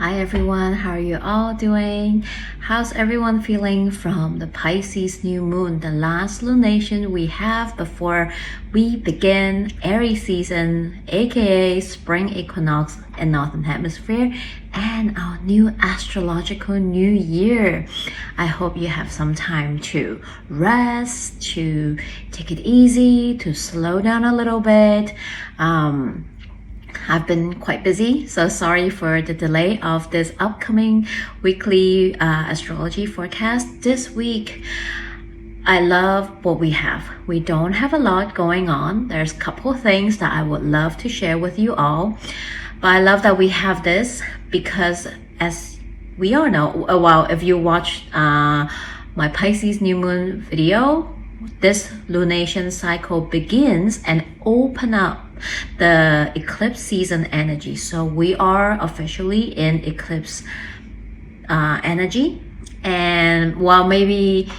Hi everyone, how are you all doing? How's everyone feeling from the Pisces new moon, the last lunation we have before we begin Aries season, aka spring equinox in Northern Hemisphere, and our new astrological new year. I hope you have some time to rest, to take it easy, to slow down a little bit. I've been quite busy, so sorry for the delay of this upcoming weekly astrology forecast. This week, I love what we have. We don't have a lot going on. There's a couple of things that I would love to share with you all, but I love that we have this because as we all know, well, if you watched my Pisces new moon video, this lunation cycle begins and open up the eclipse season energy. So we are officially in eclipse energy, and while maybe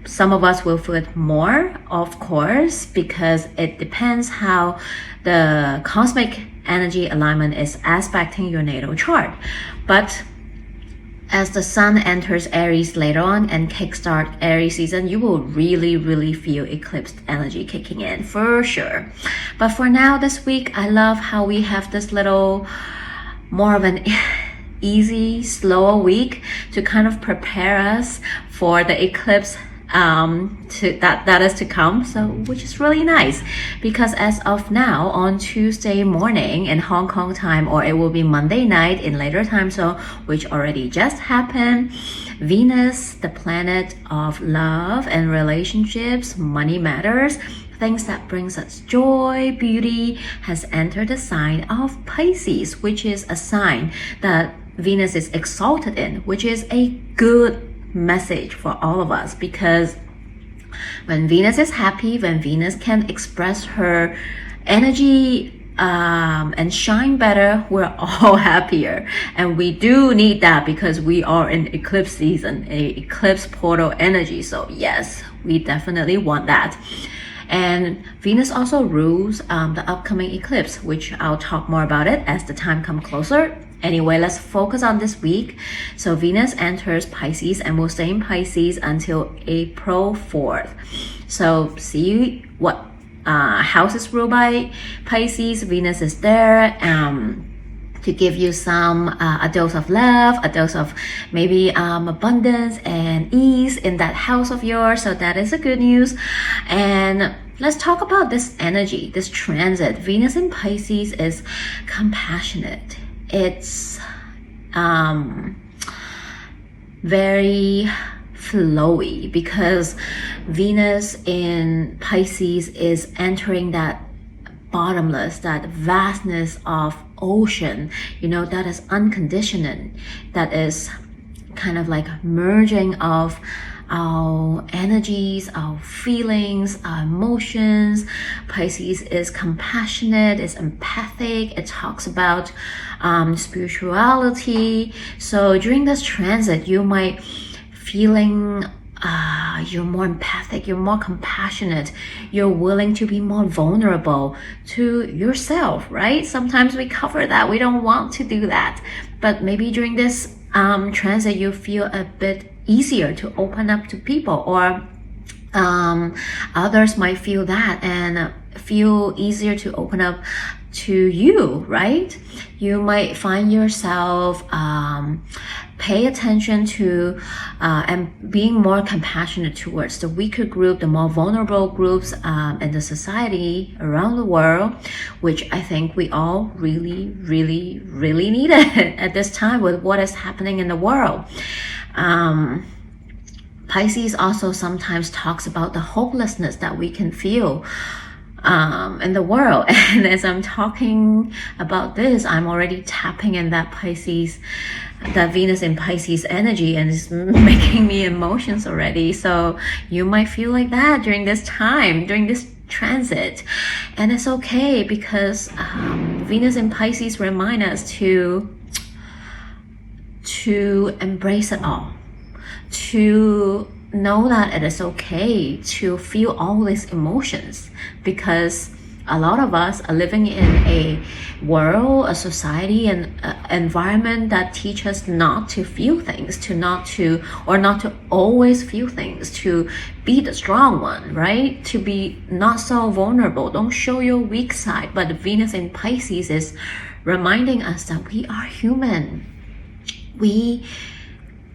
some of us will feel it more, of course, because it depends how the cosmic energy alignment is aspecting your natal chart. But as the sun enters Aries later on and kickstart Aries season, you will really feel eclipsed energy kicking in for sure. But for now, this week, I love how we have this little more of an easy, slower week to kind of prepare us for the eclipse that is to come, so which is really nice, because as of now on Tuesday morning in Hong Kong time, or it will be Monday night in later time zone, which already just happened, Venus, the planet of love and relationships, money matters, things that brings us joy, beauty, has entered the sign of Pisces, which is a sign that Venus is exalted in, which is a good message for all of us, because when Venus is happy, when Venus can express her energy and shine better, we're all happier, and we do need that because we are in eclipse season, a eclipse portal energy. So yes, we definitely want that. And Venus also rules the upcoming eclipse, which I'll talk more about it as the time comes closer. Anyway, let's focus on this week. So Venus enters Pisces and will stay in Pisces until April 4th. So see what house is ruled by Pisces. Venus is there to give you some a dose of love, a dose of maybe abundance and ease in that house of yours. So that is a good news. And let's talk about this energy, this transit. Venus in Pisces is compassionate. It's very flowy because Venus in Pisces is entering that bottomless, that vastness of ocean, you know, that is unconditional, that is kind of like merging of our energies, our feelings, our emotions. Pisces is compassionate, is empathic, it talks about spirituality. So during this transit, you might feeling you're more empathic, you're more compassionate, you're willing to be more vulnerable to yourself, right? Sometimes we cover that, we don't want to do that, but maybe during this transit you feel a bit easier to open up to people, or others might feel that and feel easier to open up to you, right? You might find yourself pay attention to and being more compassionate towards the weaker group, the more vulnerable groups in the society around the world, which I think we all really need it at this time with what is happening in the world. Pisces also sometimes talks about the hopelessness that we can feel in the world. And as I'm talking about this, I'm already tapping in that Pisces, that Venus in Pisces energy, and it's making me emotions already. So you might feel like that during this time, during this transit. And it's okay, because Venus in Pisces remind us to embrace it all, to know that it is okay to feel all these emotions, because a lot of us are living in a world, a society, and environment that teach us not to feel things, not to always feel things, to be the strong one, right? To be not so vulnerable. Don't show your weak side. But Venus in Pisces is reminding us that we are human. We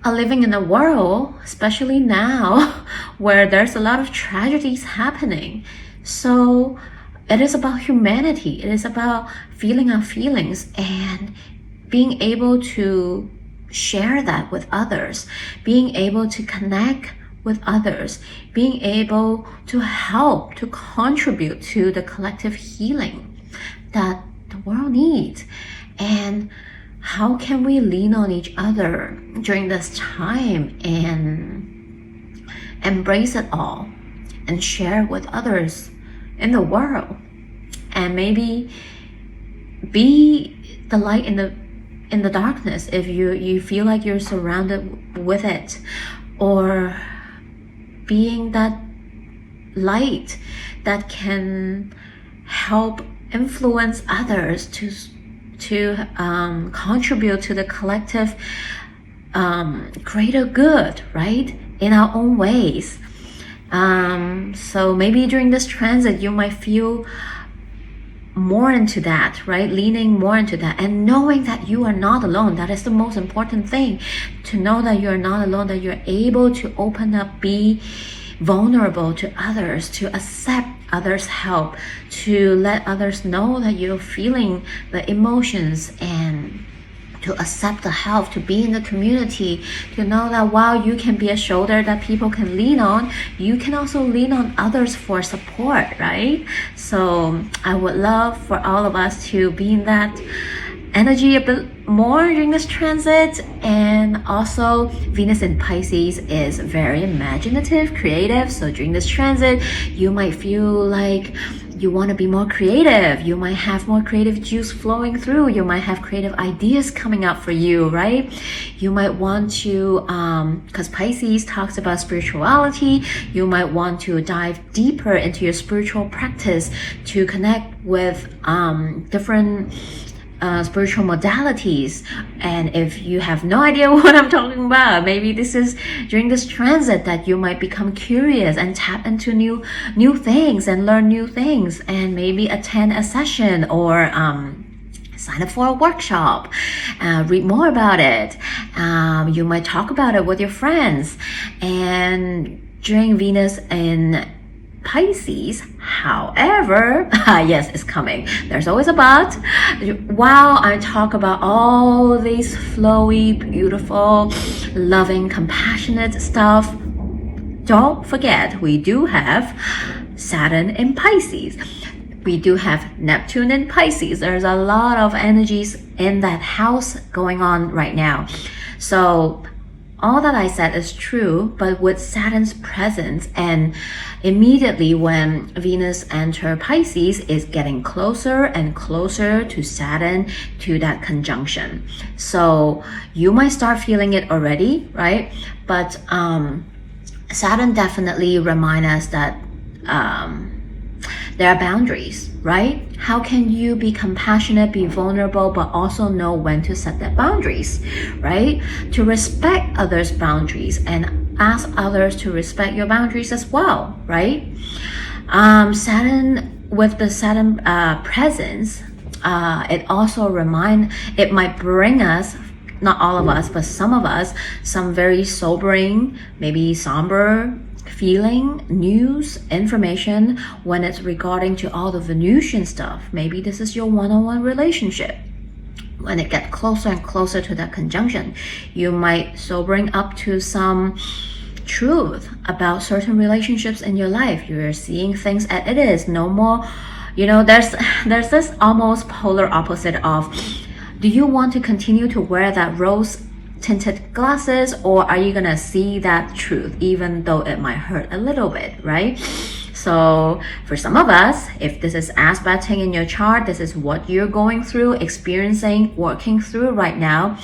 are living in a world, especially now, where there's a lot of tragedies happening. So it is about humanity. It is about feeling our feelings and being able to share that with others, being able to connect with others, being able to help, to contribute to the collective healing that the world needs. And how can we lean on each other during this time and embrace it all and share with others in the world, and maybe be the light in the darkness if you feel like you're surrounded with it, or being that light that can help influence others to contribute to the collective greater good, right, in our own ways. So maybe during this transit you might feel more into that, right? Leaning more into that and knowing that you are not alone. That is the most important thing, to know that you're not alone, that you're able to open up, be vulnerable to others, to accept others' help, to let others know that you're feeling the emotions, and to accept the help, to be in the community, to know that while you can be a shoulder that people can lean on, you can also lean on others for support, right? So I would love for all of us to be in that energy a bit more during this transit. And also Venus in Pisces is very imaginative, creative. So during this transit, you might feel like you want to be more creative. You might have more creative juice flowing through. You might have creative ideas coming up for you, right? You might want to, because Pisces talks about spirituality, you might want to dive deeper into your spiritual practice to connect with different spiritual modalities. And if you have no idea what I'm talking about, maybe this is during this transit that you might become curious and tap into new things and learn new things, and maybe attend a session or sign up for a workshop, read more about it. You might talk about it with your friends. And during Venus in Pisces, however, yes, it's coming. There's always a but. While I talk about all these flowy, beautiful, loving, compassionate stuff, don't forget we do have Saturn in Pisces. We do have Neptune in Pisces. There's a lot of energies in that house going on right now. So all that I said is true, but with Saturn's presence, and immediately when Venus enters Pisces, is getting closer and closer to Saturn, to that conjunction. So you might start feeling it already, right? But Saturn definitely reminds us that there are boundaries, right? How can you be compassionate, be vulnerable, but also know when to set their boundaries, right? To respect others' boundaries and ask others to respect your boundaries as well, right? Saturn, with the Saturn presence, it might bring us, not all of us, but some of us, some very sobering, maybe somber feeling, news, information when it's regarding to all the Venusian stuff. Maybe this is your one-on-one relationship. When it gets closer and closer to that conjunction, you might sobering up to some truth about certain relationships in your life. You're seeing things as it is. No more, there's this almost polar opposite of, do you want to continue to wear that rose tinted glasses, or are you gonna see that truth even though it might hurt a little bit, right? So for some of us, if this is aspecting in your chart, this is what you're going through, experiencing, working through right now,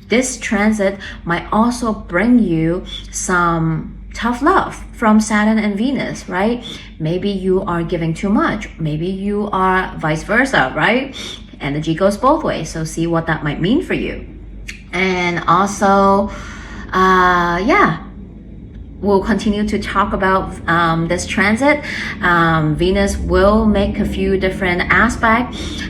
this transit might also bring you some tough love from Saturn and Venus, right? Maybe you are giving too much. Maybe you are vice versa, right? Energy goes both ways. So see what that might mean for you. And also, we'll continue to talk about this transit. Venus will make a few different aspects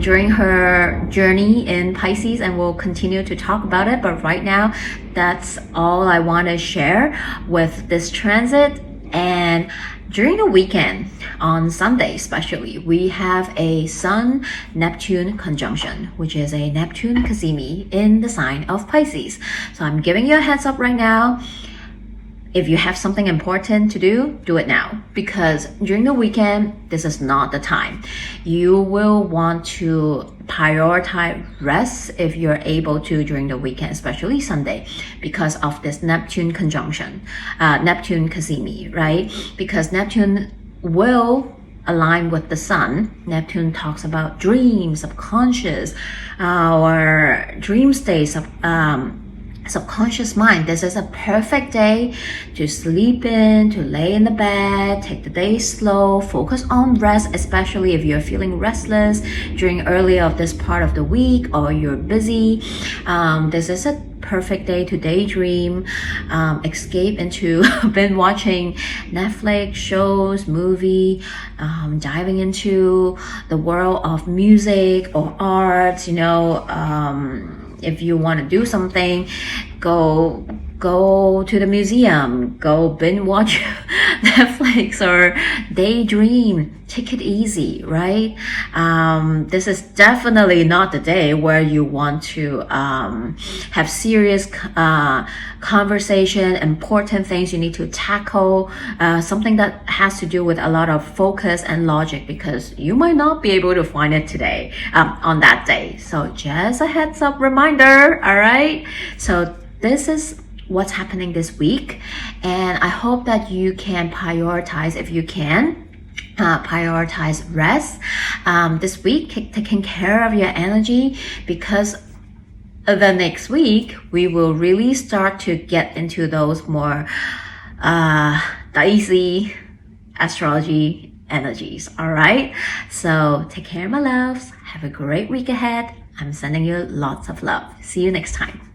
during her journey in Pisces, and we'll continue to talk about it. But right now, that's all I want to share with this transit. And during the weekend, on Sunday especially, we have a Sun-Neptune conjunction, which is a Neptune cazimi in the sign of Pisces. So I'm giving you a heads up right now. If you have something important to do it now, because during the weekend, this is not the time. You will want to prioritize rest if you're able to during the weekend, especially Sunday, because of this Neptune conjunction, Neptune cazimi, right? Because Neptune will align with the Sun. Neptune talks about dreams, subconscious, or dream states of subconscious mind. This is a perfect day to sleep in, to lay in the bed, take the day slow, focus on rest, especially if you're feeling restless during early of this part of the week or you're busy. This is a perfect day to daydream, escape into binge watching Netflix shows, movie, diving into the world of music or art, if you want to do something, go to the museum, go binge watch Netflix or daydream. Take it easy, right? This is definitely not the day where you want to have serious conversation, important things you need to tackle, something that has to do with a lot of focus and logic, because you might not be able to find it today on that day. So just a heads up reminder, all right? So this is what's happening this week, and I hope that you can prioritize, if you can, prioritize rest this week, taking care of your energy, because the next week we will really start to get into those more dicey astrology energies. All right, so take care, my loves. Have a great week ahead. I'm sending you lots of love. See you next time.